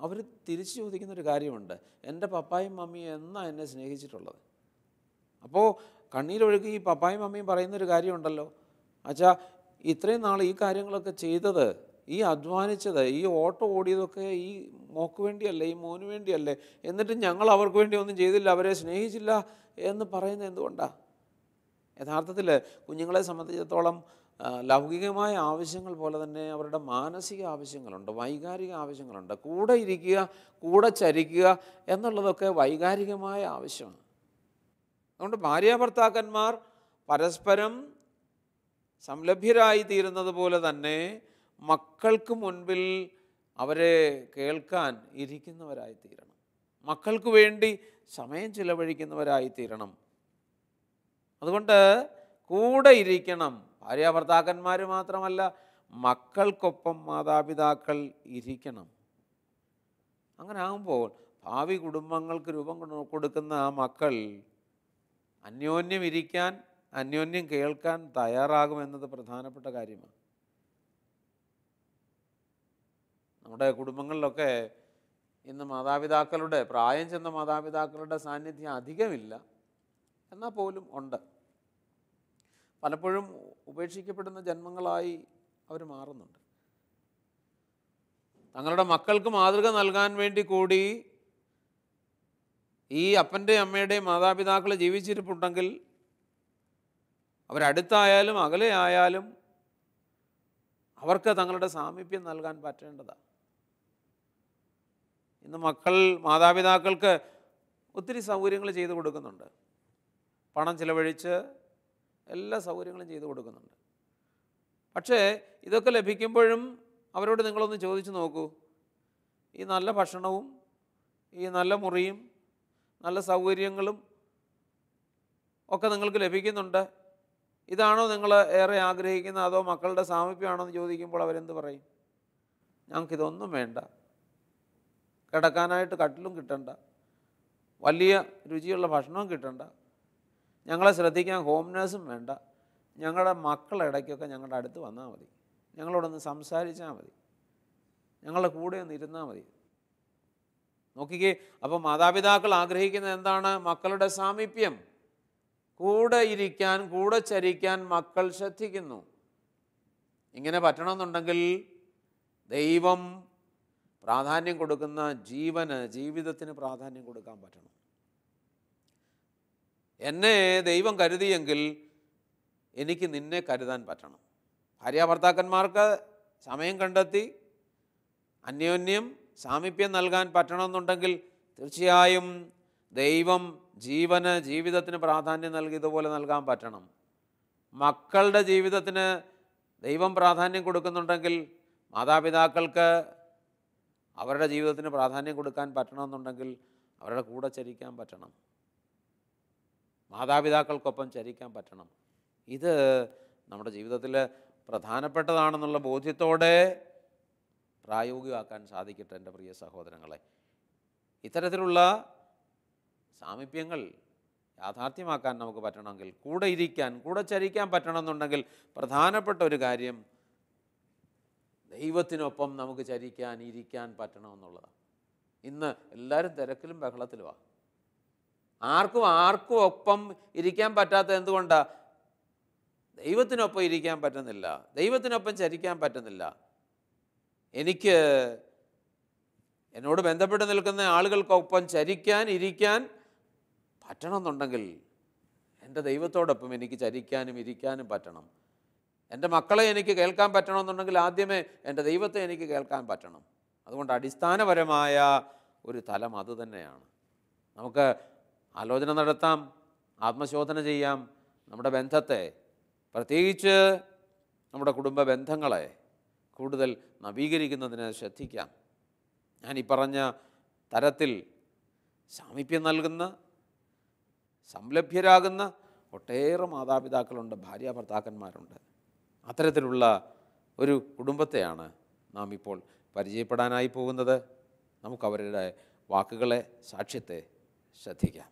അവർ തിരിച്ചു ചോദിക്കുന്നൊരു കാര്യമുണ്ട്, എൻ്റെ പപ്പായും മമ്മിയും എന്നാ എന്നെ സ്നേഹിച്ചിട്ടുള്ളത്? അപ്പോൾ കണ്ണീരൊഴുകി ഈ പപ്പായും മമ്മിയും പറയുന്നൊരു കാര്യമുണ്ടല്ലോ, അച്ഛാ ഇത്രയും നാൾ ഈ കാര്യങ്ങളൊക്കെ ചെയ്തത്, ഈ അധ്വാനിച്ചത്, ഈ ഓട്ടം ഓടിയതൊക്കെ ഈ മോക്ക് വേണ്ടിയല്ലേ, ഈ മോന് വേണ്ടിയല്ലേ, എന്നിട്ട് ഞങ്ങൾ അവർക്ക് വേണ്ടി ഒന്നും ചെയ്തില്ല, അവരെ സ്നേഹിച്ചില്ല എന്ന് പറയുന്നത് എന്തുകൊണ്ടാണ്? യഥാർത്ഥത്തിൽ കുഞ്ഞുങ്ങളെ സംബന്ധിച്ചിടത്തോളം ലൗകികമായ ആവശ്യങ്ങൾ പോലെ തന്നെ അവരുടെ മാനസിക ആവശ്യങ്ങളുണ്ട്, വൈകാരിക ആവശ്യങ്ങളുണ്ട്. കൂടെ ഇരിക്കുക, കൂടെ ചരിക്കുക എന്നുള്ളതൊക്കെ വൈകാരികമായ ആവശ്യമാണ്. അതുകൊണ്ട് ഭാര്യാഭർത്താക്കന്മാർ പരസ്പരം സംലഭ്യരായി തീരുന്നത് പോലെ തന്നെ മക്കൾക്ക് മുൻപിൽ അവരെ കേൾക്കാൻ ഇരിക്കുന്നവരായി തീരണം. മക്കൾക്ക് വേണ്ടി സമയം ചിലവഴിക്കുന്നവരായി തീരണം. അതുകൊണ്ട് കൂടെ ഇരിക്കണം. ഭാര്യാഭർത്താക്കന്മാർ മാത്രമല്ല, മക്കൾക്കൊപ്പം മാതാപിതാക്കൾ ഇരിക്കണം. അങ്ങനെ ആകുമ്പോൾ ഭാവി കുടുംബങ്ങൾക്ക് രൂപം കൊടുക്കുന്ന ആ മക്കൾ അന്യോന്യം ഇരിക്കാൻ, അന്യോന്യം കേൾക്കാൻ തയ്യാറാകുമെന്നത് പ്രധാനപ്പെട്ട കാര്യമാണ്. നമ്മുടെ കുടുംബങ്ങളിലൊക്കെ ഇന്ന് മാതാപിതാക്കളുടെ, പ്രായം ചെന്ന മാതാപിതാക്കളുടെ സാന്നിധ്യം അധികമില്ല, എന്നാൽ പോലും ഉണ്ട്. പലപ്പോഴും ഉപേക്ഷിക്കപ്പെടുന്ന ജന്മങ്ങളായി അവർ മാറുന്നുണ്ട്. തങ്ങളുടെ മക്കൾക്ക് മാതൃക നൽകാൻ വേണ്ടി കൂടി ഈ അപ്പൻ്റെയും അമ്മയുടെയും മാതാപിതാക്കൾ ജീവിച്ചിരിപ്പുണ്ടെങ്കിൽ അവരടുത്തായാലും അകലെ ആയാലും അവർക്ക് തങ്ങളുടെ സാമീപ്യം നൽകാൻ പറ്റേണ്ടതാണ്. ഇന്ന് മക്കൾ മാതാപിതാക്കൾക്ക് ഒത്തിരി സൗകര്യങ്ങൾ ചെയ്തു കൊടുക്കുന്നുണ്ട്. പണം ചിലവഴിച്ച് എല്ലാ സൗകര്യങ്ങളും ചെയ്തു കൊടുക്കുന്നുണ്ട്. പക്ഷേ ഇതൊക്കെ ലഭിക്കുമ്പോഴും അവരോട് നിങ്ങളൊന്ന് ചോദിച്ചു നോക്കൂ, ഈ നല്ല ഭക്ഷണവും ഈ നല്ല മുറിയും നല്ല സൗകര്യങ്ങളും ഒക്കെ നിങ്ങൾക്ക് ലഭിക്കുന്നുണ്ട്, ഇതാണോ നിങ്ങൾ ഏറെ ആഗ്രഹിക്കുന്നത്, അതോ മക്കളുടെ സാമീപ്യമാണോ എന്ന് ചോദിക്കുമ്പോൾ അവരെന്ത് പറയും? ഞങ്ങൾക്കിതൊന്നും വേണ്ട, കിടക്കാനായിട്ട് കട്ടിലും കിട്ടണ്ട, വലിയ രുചിയുള്ള ഭക്ഷണവും കിട്ടണ്ട, ഞങ്ങളെ ശ്രദ്ധിക്കാൻ ഹോം നേഴ്സും വേണ്ട, ഞങ്ങളുടെ മക്കളിടയ്ക്കൊക്കെ ഞങ്ങളുടെ അടുത്ത് വന്നാൽ മതി, ഞങ്ങളോടൊന്ന് സംസാരിച്ചാൽ മതി, ഞങ്ങളുടെ കൂടെ ഒന്ന് ഇരുന്നാൽ മതി. നോക്കിക്കേ, അപ്പോൾ മാതാപിതാക്കൾ ആഗ്രഹിക്കുന്നത് എന്താണ്? മക്കളുടെ സാമീപ്യം. കൂടെ ഇരിക്കാൻ, കൂടെ ചരിക്കാൻ മക്കൾ ശ്രദ്ധിക്കുന്നു. ഇങ്ങനെ പറ്റണമെന്നുണ്ടെങ്കിൽ ദൈവം പ്രാധാന്യം കൊടുക്കുന്ന ജീവിതത്തിന് പ്രാധാന്യം കൊടുക്കാൻ പറ്റണം. എന്നെ ദൈവം കരുതിയെങ്കിൽ എനിക്ക് നിന്നെ കരുതാൻ പറ്റണം. ഭാര്യാഭർത്താക്കന്മാർക്ക് സമയം കണ്ടെത്തി അന്യോന്യം സാമീപ്യം നൽകാൻ പറ്റണമെന്നുണ്ടെങ്കിൽ തീർച്ചയായും ദൈവം ജീവിതത്തിന് പ്രാധാന്യം നൽകിയതുപോലെ നൽകാൻ പറ്റണം. മക്കളുടെ ജീവിതത്തിന് ദൈവം പ്രാധാന്യം കൊടുക്കുന്നുണ്ടെങ്കിൽ മാതാപിതാക്കൾക്ക് അവരുടെ ജീവിതത്തിന് പ്രാധാന്യം കൊടുക്കാൻ പറ്റണമെന്നുണ്ടെങ്കിൽ അവരുടെ കൂടെ ചരിക്കാൻ പറ്റണം, മാതാപിതാക്കൾക്കൊപ്പം ചരിക്കാൻ പറ്റണം. ഇത് നമ്മുടെ ജീവിതത്തിൽ പ്രധാനപ്പെട്ടതാണെന്നുള്ള ബോധ്യത്തോടെ പ്രായോഗികമാക്കാൻ സാധിക്കട്ടെ എൻ്റെ പ്രിയ സഹോദരങ്ങളെ. ഇത്തരത്തിലുള്ള സാമീപ്യങ്ങൾ യാഥാർത്ഥ്യമാക്കാൻ നമുക്ക് പറ്റണമെങ്കിൽ, കൂടെ ഇരിക്കാൻ, കൂടെ ചരിക്കാൻ പറ്റണമെന്നുണ്ടെങ്കിൽ പ്രധാനപ്പെട്ട ഒരു കാര്യം ദൈവത്തിനൊപ്പം നമുക്ക് ചരിക്കാൻ ഇരിക്കാൻ പറ്റണമെന്നുള്ളതാണ്. ഇന്ന് എല്ലാവരും തിരക്കിലും ബഹളത്തിലുമാണ്. ആർക്കും ഒപ്പം ഇരിക്കാൻ പറ്റാത്ത എന്തുകൊണ്ടാണ്? ദൈവത്തിനൊപ്പം ഇരിക്കാൻ പറ്റുന്നില്ല, ദൈവത്തിനൊപ്പം ചരിക്കാൻ പറ്റുന്നില്ല. എനിക്ക് എന്നോട് ബന്ധപ്പെട്ട് നിൽക്കുന്ന ആളുകൾക്കൊപ്പം ചരിക്കാൻ ഇരിക്കാൻ പറ്റണമെന്നുണ്ടെങ്കിൽ എൻ്റെ ദൈവത്തോടൊപ്പം എനിക്ക് ചരിക്കാനും ഇരിക്കാനും പറ്റണം. എൻ്റെ മക്കളെ എനിക്ക് കേൾക്കാൻ പറ്റണമെന്നുണ്ടെങ്കിൽ ആദ്യമേ എൻ്റെ ദൈവത്തെ എനിക്ക് കേൾക്കാൻ പറ്റണം. അതുകൊണ്ട് അടിസ്ഥാനപരമായ ഒരു തലം അതുതന്നെയാണ്. നമുക്ക് ആലോചന നടത്താം, ആത്മശോധന ചെയ്യാം. നമ്മുടെ ബന്ധത്തെ, പ്രത്യേകിച്ച് നമ്മുടെ കുടുംബ ബന്ധങ്ങളെ കൂടുതൽ നവീകരിക്കുന്നതിന് ശ്രദ്ധിക്കാം. ഞാൻ ഈ പറഞ്ഞ തരത്തിൽ സാമീപ്യം നൽകുന്ന, സംലഭ്യരാകുന്ന ഒട്ടേറെ മാതാപിതാക്കളുണ്ട്, ഭാര്യ ഭർത്താക്കന്മാരുണ്ട്. അത്തരത്തിലുള്ള ഒരു കുടുംബത്തെയാണ് നാം ഇപ്പോൾ പരിചയപ്പെടാനായി പോകുന്നത്. നമുക്കവരുടെ വാക്കുകളെ, സാക്ഷ്യത്തെ ശ്രദ്ധിക്കാം.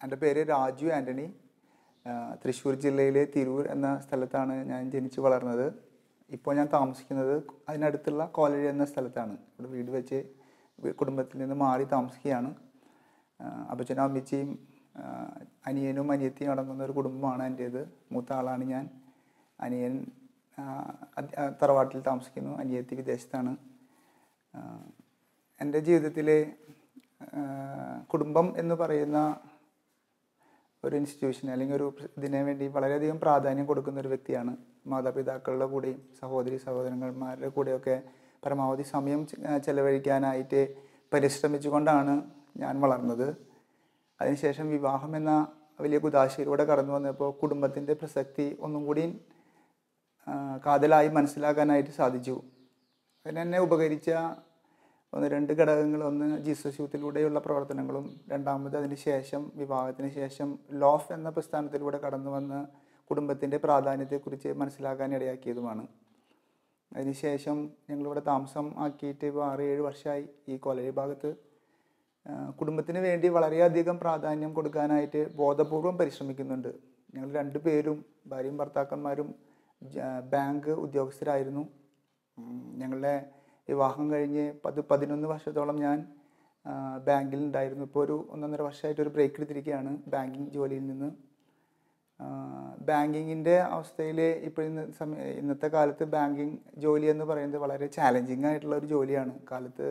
എൻ്റെ പേര് രാജു ആൻ്റണി. തൃശ്ശൂർ ജില്ലയിലെ തിരൂർ എന്ന സ്ഥലത്താണ് ഞാൻ ജനിച്ചു വളർന്നത്. ഇപ്പോൾ ഞാൻ താമസിക്കുന്നത് അതിനടുത്തുള്ള കോലഴി എന്ന സ്ഥലത്താണ്. ഇവിടെ വീട് വെച്ച് കുടുംബത്തിൽ നിന്ന് മാറി താമസിക്കുകയാണ്. അപ്പച്ചനും അമ്മച്ചിയും അനിയനും അനിയത്തിയും അടങ്ങുന്ന ഒരു കുടുംബമാണ് എൻ്റേത്. മൂത്ത ആളാണ് ഞാൻ. അനിയൻ തറവാട്ടിൽ താമസിക്കുന്നു, അനിയത്തി വിദേശത്താണ്. എൻ്റെ ജീവിതത്തിലെ കുടുംബം എന്ന് പറയുന്ന ഒരു ഇൻസ്റ്റിറ്റ്യൂഷൻ അല്ലെങ്കിൽ ഒരു ഇതിനു വേണ്ടി വളരെയധികം പ്രാധാന്യം കൊടുക്കുന്ന ഒരു വ്യക്തിയാണ്. മാതാപിതാക്കളുടെ കൂടെയും സഹോദരന്മാരുടെ കൂടെയൊക്കെ പരമാവധി സമയം ചെലവഴിക്കാനായിട്ട് പരിശ്രമിച്ചുകൊണ്ടാണ് ഞാൻ വളർന്നത്. അതിനുശേഷം വിവാഹം എന്ന വലിയ കുദാശയിലൂടെ കടന്നു വന്നപ്പോൾ കുടുംബത്തിൻ്റെ പ്രസക്തി ഒന്നും കൂടി കാതലായി മനസ്സിലാക്കാനായിട്ട് സാധിച്ചു. അതിനെന്നെ ഉപകരിച്ച രണ്ട് ഘടകങ്ങൾ. ഒന്ന് ജീസസ് യൂത്തിലൂടെയുള്ള പ്രവർത്തനങ്ങളും, രണ്ടാമത് അതിന് ശേഷം വിവാഹത്തിന് ശേഷം ലോഫ് എന്ന പ്രസ്ഥാനത്തിലൂടെ കടന്നു വന്ന് കുടുംബത്തിൻ്റെ പ്രാധാന്യത്തെക്കുറിച്ച് മനസ്സിലാക്കാൻ ഇടയാക്കിയതുമാണ്. അതിനുശേഷം ഞങ്ങളിവിടെ താമസം ആക്കിയിട്ട് ഇപ്പോൾ 6-7 വർഷമായി ഈ കോലഴി ഭാഗത്ത്. കുടുംബത്തിന് വേണ്ടി വളരെയധികം പ്രാധാന്യം കൊടുക്കാനായിട്ട് ബോധപൂർവം പരിശ്രമിക്കുന്നുണ്ട്. ഞങ്ങൾ 2 പേരും ഭാര്യയും ഭർത്താക്കന്മാരും ബാങ്ക് ഉദ്യോഗസ്ഥരായിരുന്നു. ഞങ്ങളുടെ വിവാഹം കഴിഞ്ഞ് 11 വർഷത്തോളം ഞാൻ ബാങ്കിൽ ഉണ്ടായിരുന്നു. ഇപ്പോൾ ഒരു 1.5 വർഷമായിട്ട് ഒരു ബ്രേക്ക് എടുത്തിരിക്കുകയാണ് ബാങ്കിങ് ജോലിയിൽ നിന്ന്. ബാങ്കിങ്ങിൻ്റെ അവസ്ഥയിൽ ഇപ്പോൾ ഇന്നത്തെ കാലത്ത് ബാങ്കിങ് ജോലി എന്ന് പറയുന്നത് വളരെ ചാലഞ്ചിങ് ആയിട്ടുള്ള ഒരു ജോലിയാണ്. കാലത്ത്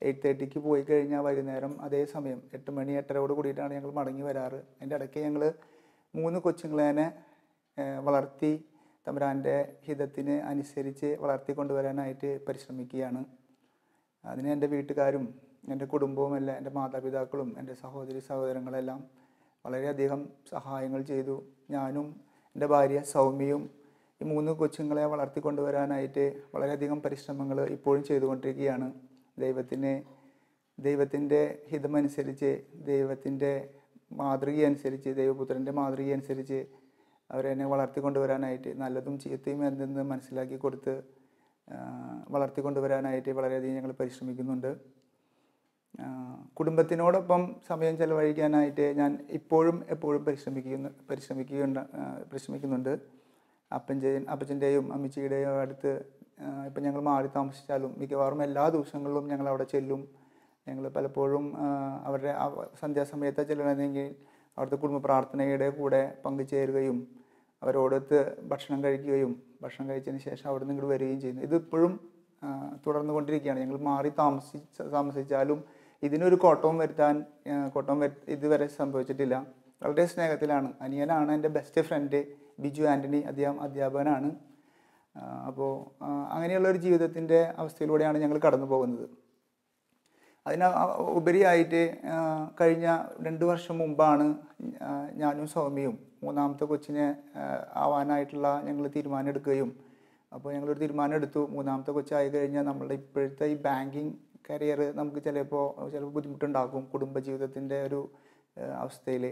8:30 പോയി കഴിഞ്ഞാൽ വൈകുന്നേരം അതേ സമയം 8 മണി 8:30 കൂടിയിട്ടാണ് ഞങ്ങൾ മടങ്ങി വരാറ്. അതിൻ്റെ ഇടയ്ക്ക് ഞങ്ങൾ 3 കൊച്ചുങ്ങളെ വളർത്തി തമ്പുരാൻ്റെ ഹിതത്തിന് അനുസരിച്ച് വളർത്തിക്കൊണ്ടുവരാനായിട്ട് പരിശ്രമിക്കുകയാണ്. അതിന് എൻ്റെ വീട്ടുകാരും എൻ്റെ കുടുംബവും എല്ലാം, എൻ്റെ മാതാപിതാക്കളും എൻ്റെ സഹോദരങ്ങളെല്ലാം വളരെയധികം സഹായങ്ങൾ ചെയ്തു. ഞാനും എൻ്റെ ഭാര്യ സൗമ്യയും ഈ 3 കൊച്ചുങ്ങളെ വളർത്തിക്കൊണ്ടുവരാനായിട്ട് വളരെയധികം പരിശ്രമങ്ങൾ ഇപ്പോഴും ചെയ്തുകൊണ്ടിരിക്കുകയാണ്. ദൈവത്തിൻ്റെ ഹിതമനുസരിച്ച്, ദൈവത്തിൻ്റെ മാതൃകയനുസരിച്ച്, ദൈവപുത്രൻ്റെ മാതൃകയനുസരിച്ച് അവരെന്നെ വളർത്തിക്കൊണ്ടുവരാനായിട്ട്, നല്ലതും ചീത്തയും എന്തെന്ന് മനസ്സിലാക്കി കൊടുത്ത് വളർത്തിക്കൊണ്ടുവരാനായിട്ട് വളരെയധികം ഞങ്ങൾ പരിശ്രമിക്കുന്നുണ്ട്. കുടുംബത്തിനോടൊപ്പം സമയം ചെലവഴിക്കാനായിട്ട് ഞാൻ എപ്പോഴും പരിശ്രമിക്കുന്നുണ്ട്. അപ്പച്ചൻ്റെയും അമ്മച്ചിയുടെയും അടുത്ത് ഇപ്പം ഞങ്ങൾ മാറി താമസിച്ചാലും മിക്കവാറും എല്ലാ ദിവസങ്ങളിലും ഞങ്ങൾ അവിടെ ചെല്ലും. ഞങ്ങൾ പലപ്പോഴും അവരുടെ സന്ധ്യാസമയത്ത് ചെല്ലണമെങ്കിൽ അവിടുത്തെ കുടുംബ പ്രാർത്ഥനയുടെ കൂടെ പങ്കുചേരുകയും അവരോടൊത്ത് ഭക്ഷണം കഴിച്ചതിന് ശേഷം അവിടെ നിന്ന് ഇങ്ങോട്ട് വരികയും ചെയ്യുന്നു. ഇതിപ്പോഴും തുടർന്നു കൊണ്ടിരിക്കുകയാണ്. ഞങ്ങൾ മാറി താമസിച്ചാലും ഇതിനൊരു കോട്ടവും ഇതുവരെ സംഭവിച്ചിട്ടില്ല. വളരെ സ്നേഹത്തിലാണ്. അനിയനാണ് എൻ്റെ ബെസ്റ്റ് ഫ്രണ്ട്, ബിജു ആൻ്റണി. അദ്ദേഹം അധ്യാപകനാണ്. അപ്പോൾ അങ്ങനെയുള്ളൊരു ജീവിതത്തിൻ്റെ അവസ്ഥയിലൂടെയാണ് ഞങ്ങൾ കടന്നു പോകുന്നത്. ഉപരിയായിട്ട് കഴിഞ്ഞ 2 വർഷം മുമ്പാണ് ഞാനും സൗമ്യയും 3ാമത്തെ കൊച്ചിനെ ആവാനായിട്ടുള്ള ഞങ്ങൾ തീരുമാനം എടുക്കുകയും, അപ്പോൾ ഞങ്ങളൊരു തീരുമാനം എടുത്തു. 3ാമത്തെ കൊച്ചായി കഴിഞ്ഞാൽ നമ്മളുടെ ഇപ്പോഴത്തെ ഈ ബാങ്കിങ് കരിയർ നമുക്ക് ചിലപ്പോൾ ബുദ്ധിമുട്ടുണ്ടാക്കും കുടുംബജീവിതത്തിൻ്റെ ഒരു അവസ്ഥയിൽ.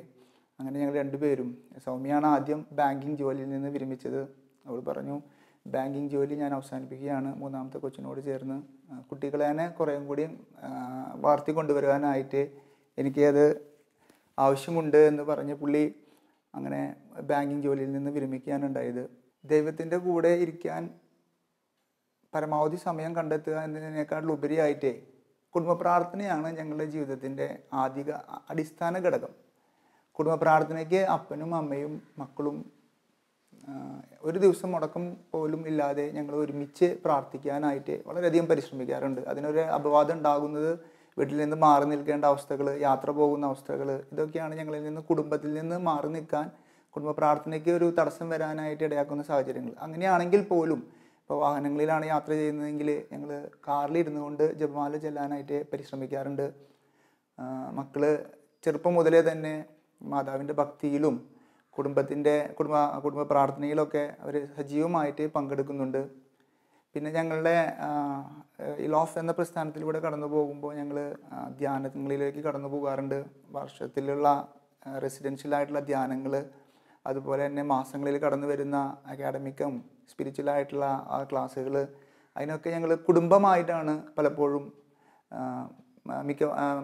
അങ്ങനെ ഞങ്ങൾ രണ്ടുപേരും, സൗമ്യയാണ് ആദ്യം ബാങ്കിങ് ജോലിയിൽ നിന്ന് വിരമിച്ചത്. അവൾ പറഞ്ഞു ബാങ്കിങ് ജോലി ഞാൻ അവസാനിപ്പിക്കുകയാണ് മൂന്നാമത്തെ കൊച്ചിനോട് ചേർന്ന്. കുട്ടികളെ തന്നെ കുറേയും കൂടി വളർത്തി കൊണ്ടുവരാനായിട്ട് എനിക്കത് ആവശ്യമുണ്ട് എന്ന് പറഞ്ഞ് പുള്ളി അങ്ങനെ ബാങ്കിങ് ജോലിയിൽ നിന്ന് വിരമിക്കാനുണ്ടായത്. ദൈവത്തിൻ്റെ കൂടെ ഇരിക്കാൻ പരമാവധി സമയം കണ്ടെത്തുക എന്നതിനേക്കാൾ ഉപരിയായിട്ട് കുടുംബ പ്രാർത്ഥനയാണ് ഞങ്ങളുടെ ജീവിതത്തിൻ്റെ അടിസ്ഥാന ഘടകം. കുടുംബ പ്രാർത്ഥനയ്ക്ക് അപ്പനും അമ്മയും മക്കളും ഒരു ദിവസം മുടക്കം പോലും ഇല്ലാതെ ഞങ്ങൾ ഒരുമിച്ച് പ്രാർത്ഥിക്കാനായിട്ട് വളരെയധികം പരിശ്രമിക്കാറുണ്ട്. അതിനൊരു അപവാദം ഉണ്ടാകുന്നത് വീട്ടിൽ നിന്ന് മാറി നിൽക്കേണ്ട അവസ്ഥകൾ, യാത്ര പോകുന്ന അവസ്ഥകൾ, ഇതൊക്കെയാണ് ഞങ്ങളിൽ നിന്ന് കുടുംബത്തിൽ നിന്ന് മാറി നിൽക്കാൻ, കുടുംബ പ്രാർത്ഥനയ്ക്ക് ഒരു തടസ്സം വരാനായിട്ട് ഇടയാക്കുന്ന സാഹചര്യങ്ങൾ. അങ്ങനെയാണെങ്കിൽ പോലും ഇപ്പോൾ വാഹനങ്ങളിലാണ് യാത്ര ചെയ്യുന്നതെങ്കിൽ ഞങ്ങൾ കാറിലിരുന്നു കൊണ്ട് ജപമാല ചെല്ലാനായിട്ട് പരിശ്രമിക്കാറുണ്ട്. മക്കൾ ചെറുപ്പം മുതലേ തന്നെ മാതാവിൻ്റെ ഭക്തിയിലും കുടുംബ പ്രാർത്ഥനയിലൊക്കെ അവർ സജീവമായിട്ട് പങ്കെടുക്കുന്നുണ്ട്. പിന്നെ ഞങ്ങളുടെ ലോഫ് എന്ന പ്രസ്ഥാനത്തിലൂടെ കടന്നു പോകുമ്പോൾ ഞങ്ങൾ ധ്യാനങ്ങളിലേക്ക് കടന്നു പോകാറുണ്ട്. വർഷത്തിലുള്ള റെസിഡൻഷ്യലായിട്ടുള്ള ധ്യാനങ്ങൾ, അതുപോലെ തന്നെ മാസങ്ങളിൽ കടന്നു വരുന്ന അക്കാഡമിക്കും സ്പിരിച്വലായിട്ടുള്ള ക്ലാസ്സുകൾ, അതിനൊക്കെ ഞങ്ങൾ കുടുംബമായിട്ടാണ് പലപ്പോഴും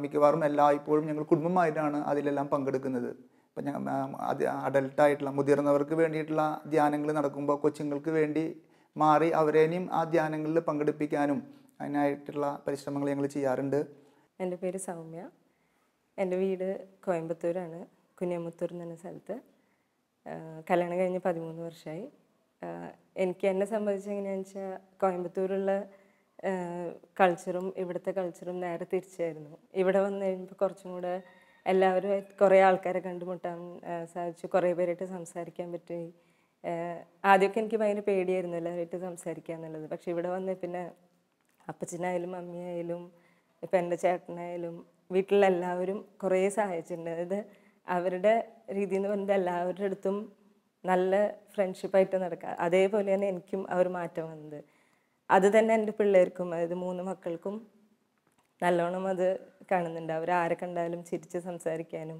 മിക്കവാറും ഇപ്പോഴും ഞങ്ങൾ കുടുംബമായിട്ടാണ് അതിലെല്ലാം പങ്കെടുക്കുന്നത്. ഇപ്പം അഡൽട്ടായിട്ടുള്ള മുതിർന്നവർക്ക് വേണ്ടിയിട്ടുള്ള ധ്യാനങ്ങൾ നടക്കുമ്പോൾ കൊച്ചുങ്ങൾക്ക് വേണ്ടി മാറി അവരേനെയും ആ ധ്യാനങ്ങളിൽ പങ്കെടുപ്പിക്കാനും അതിനായിട്ടുള്ള പരിശ്രമങ്ങൾ ഞങ്ങൾ ചെയ്യാറുണ്ട്. എൻ്റെ പേര് സൗമ്യ. എൻ്റെ വീട് കോയമ്പത്തൂരാണ്, കുഞ്ഞമുത്തൂർ എന്ന് പറഞ്ഞ സ്ഥലത്ത്. കല്യാണം കഴിഞ്ഞ് 13 വർഷമായി. എനിക്ക് എന്നെ സംബന്ധിച്ച് എങ്ങനെയാണെന്ന് വെച്ചാൽ കോയമ്പത്തൂരുള്ള കൾച്ചറും ഇവിടുത്തെ കൾച്ചറും നേരെ തിരിച്ചായിരുന്നു. ഇവിടെ വന്നു കഴിയുമ്പോൾ കുറച്ചും കൂടെ എല്ലാവരും കുറേ ആൾക്കാരെ കണ്ടുമുട്ടാൻ സാധിച്ചു, കുറേ പേരായിട്ട് സംസാരിക്കാൻ പറ്റി. ആദ്യമൊക്കെ എനിക്ക് ഭയങ്കര പേടിയായിരുന്നു എല്ലാവരുമായിട്ട് സംസാരിക്കുക എന്നുള്ളത്. പക്ഷെ ഇവിടെ വന്ന് പിന്നെ അപ്പച്ചനായാലും അമ്മയായാലും ഇപ്പം എൻ്റെ ചേട്ടനായാലും വീട്ടിലെല്ലാവരും കുറേ സഹായിച്ചിട്ടുണ്ട്. അതായത് അവരുടെ രീതി എന്ന് പറയുന്നത് എല്ലാവരുടെ അടുത്തും നല്ല ഫ്രണ്ട്ഷിപ്പായിട്ട് നടക്കുക. അതേപോലെ തന്നെ എനിക്കും അവർ മാറ്റം വന്നത്. അത് തന്നെ എൻ്റെ പിള്ളേർക്കും, അതായത് 3 മക്കൾക്കും നല്ലോണം അത് കാണുന്നുണ്ട്. അവർ ആരെ കണ്ടാലും ചിരിച്ച് സംസാരിക്കാനും,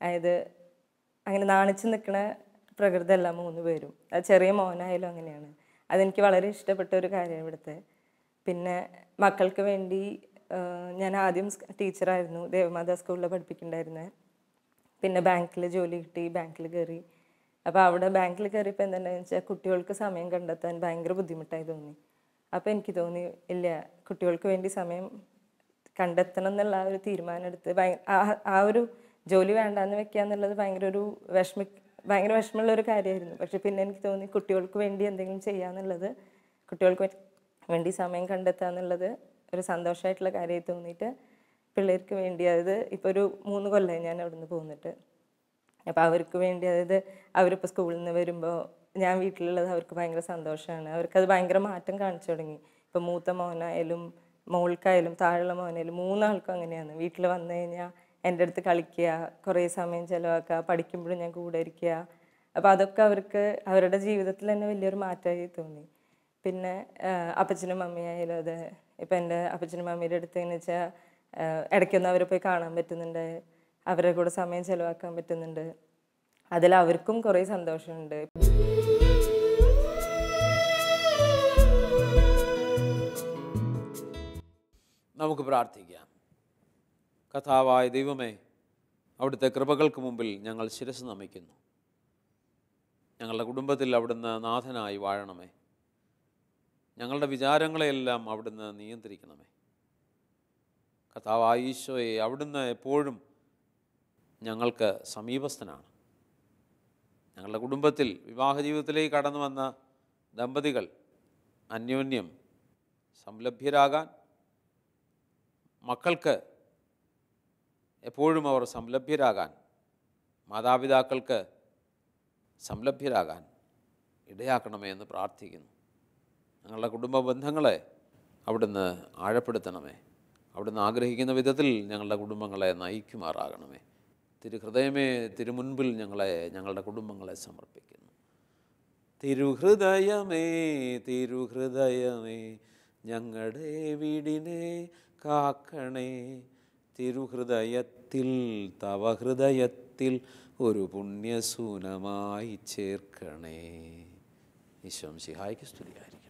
അതായത് അങ്ങനെ നാണിച്ച് നിൽക്കുന്ന പ്രകൃതമല്ല 3 പേരും. അത് ചെറിയ മോനായാലും അങ്ങനെയാണ്. അതെനിക്ക് വളരെ ഇഷ്ടപ്പെട്ട ഒരു കാര്യമാണ് ഇവിടുത്തെ. പിന്നെ മക്കൾക്ക് വേണ്ടി ഞാൻ ആദ്യം ടീച്ചറായിരുന്നു, ദേവമാതാ സ്കൂളിൽ പഠിപ്പിക്കുന്നുണ്ടായിരുന്നത്. പിന്നെ ബാങ്കിൽ ജോലി കിട്ടി, ബാങ്കിൽ കയറി. അപ്പോൾ അവിടെ ബാങ്കിൽ കയറിയപ്പോൾ എന്താണെന്ന് വെച്ചാൽ കുട്ടികൾക്ക് സമയം കണ്ടെത്താൻ ഭയങ്കര ബുദ്ധിമുട്ടായി തോന്നി. അപ്പോൾ എനിക്ക് തോന്നി ഇല്ല, കുട്ടികൾക്ക് വേണ്ടി സമയം കണ്ടെത്തണം എന്നുള്ള ഒരു തീരുമാനം എടുത്ത് ആ ഒരു ജോലി വേണ്ടാന്ന് വെക്കുക എന്നുള്ളത് ഭയങ്കര വിഷമമുള്ളൊരു കാര്യമായിരുന്നു. പക്ഷെ പിന്നെ എനിക്ക് തോന്നി കുട്ടികൾക്ക് വേണ്ടി എന്തെങ്കിലും ചെയ്യാന്നുള്ളത്, കുട്ടികൾക്ക് വേണ്ടി സമയം കണ്ടെത്തുക എന്നുള്ളത് ഒരു സന്തോഷമായിട്ടുള്ള കാര്യമായി തോന്നിയിട്ട് പിള്ളേർക്ക് വേണ്ടി, അതായത് ഇപ്പോൾ ഒരു 3 കൊല്ലമായി ഞാൻ അവിടെ നിന്ന് പോന്നിട്ട്. അപ്പോൾ അവർക്ക് വേണ്ടി, അതായത് അവരിപ്പോൾ സ്കൂളിൽ നിന്ന് വരുമ്പോൾ ഞാൻ വീട്ടിലുള്ളത് അവർക്ക് ഭയങ്കര സന്തോഷമാണ്. അവർക്കത് ഭയങ്കര മാറ്റം കാണിച്ചു തുടങ്ങി. ഇപ്പോൾ മൂത്ത മോനായാലും മോൾക്കായാലും താഴെയുള്ള മോനായാലും 3 ആൾക്കും അങ്ങനെയാണ്. വീട്ടിൽ വന്നു കഴിഞ്ഞാൽ എൻ്റെ അടുത്ത് കളിക്കുക, കുറേ സമയം ചിലവാക്കുക, പഠിക്കുമ്പോഴും ഞാൻ കൂടെ ഇരിക്കുക. അപ്പോൾ അതൊക്കെ അവർക്ക് അവരുടെ ജീവിതത്തിൽ തന്നെ വലിയൊരു മാറ്റമായി തോന്നി. പിന്നെ അപ്പച്ചനും മമ്മിയായാലും അതെ. ഇപ്പം എൻ്റെ അപ്പച്ചനും മമ്മിയുടെ അടുത്ത് എന്ന് വെച്ചാൽ ഇടയ്ക്കൊന്നും അവരെ പോയി കാണാൻ പറ്റുന്നുണ്ട്, അവരുടെ കൂടെ സമയം ചിലവാക്കാൻ പറ്റുന്നുണ്ട്. അതിൽ അവർക്കും കുറേ സന്തോഷമുണ്ട്. നമുക്ക് പ്രാർത്ഥിക്കാം. കർത്താവായ ദൈവമേ, അവിടുത്തെ കൃപകൾക്ക് മുമ്പിൽ ഞങ്ങൾ ശിരസ് നമിക്കുന്നു. ഞങ്ങളുടെ കുടുംബത്തിൽ അവിടുന്ന് നാഥനായി വാഴണമേ. ഞങ്ങളുടെ വിചാരങ്ങളെയെല്ലാം അവിടുന്ന് നിയന്ത്രിക്കണമേ. കർത്താവായ ഈശോയെ, അവിടുന്ന് എപ്പോഴും ഞങ്ങൾക്ക് സമീപസ്ഥനാണ്. ഞങ്ങളുടെ കുടുംബത്തിൽ വിവാഹ ജീവിതത്തിലേക്ക് കടന്നു വന്ന ദമ്പതികൾ അന്യോന്യം സംലഭ്യരാകാൻ, മക്കൾക്ക് എപ്പോഴും അവർ സംലഭ്യരാകാൻ, മാതാപിതാക്കൾക്ക് സംലഭ്യരാകാൻ ഇടയാക്കണമേ എന്ന് പ്രാർത്ഥിക്കുന്നു. ഞങ്ങളുടെ കുടുംബ ബന്ധങ്ങളെ അവിടുന്ന് ആഴപ്പെടുത്തണമേ. അവിടുന്ന് ആഗ്രഹിക്കുന്ന വിധത്തിൽ ഞങ്ങളുടെ കുടുംബങ്ങളെ നയിക്കുമാറാകണമേ. തിരുഹൃദയമേ, തിരുമുൻപിൽ ഞങ്ങളുടെ കുടുംബങ്ങളെ സമർപ്പിക്കുന്നു. തിരുഹൃദയമേ, തിരുഹൃദയമേ, ഞങ്ങളുടെ വീടിനെ കാക്കണേ. തിരുഹൃദയത്തിൽ തവ ഹൃദയത്തിൽ ഒരു പുണ്യസൂനമായി ചേർക്കണേ. ഈശോ മിശിഹായ്ക്ക് സ്തുതിയായിരിക്കട്ടെ.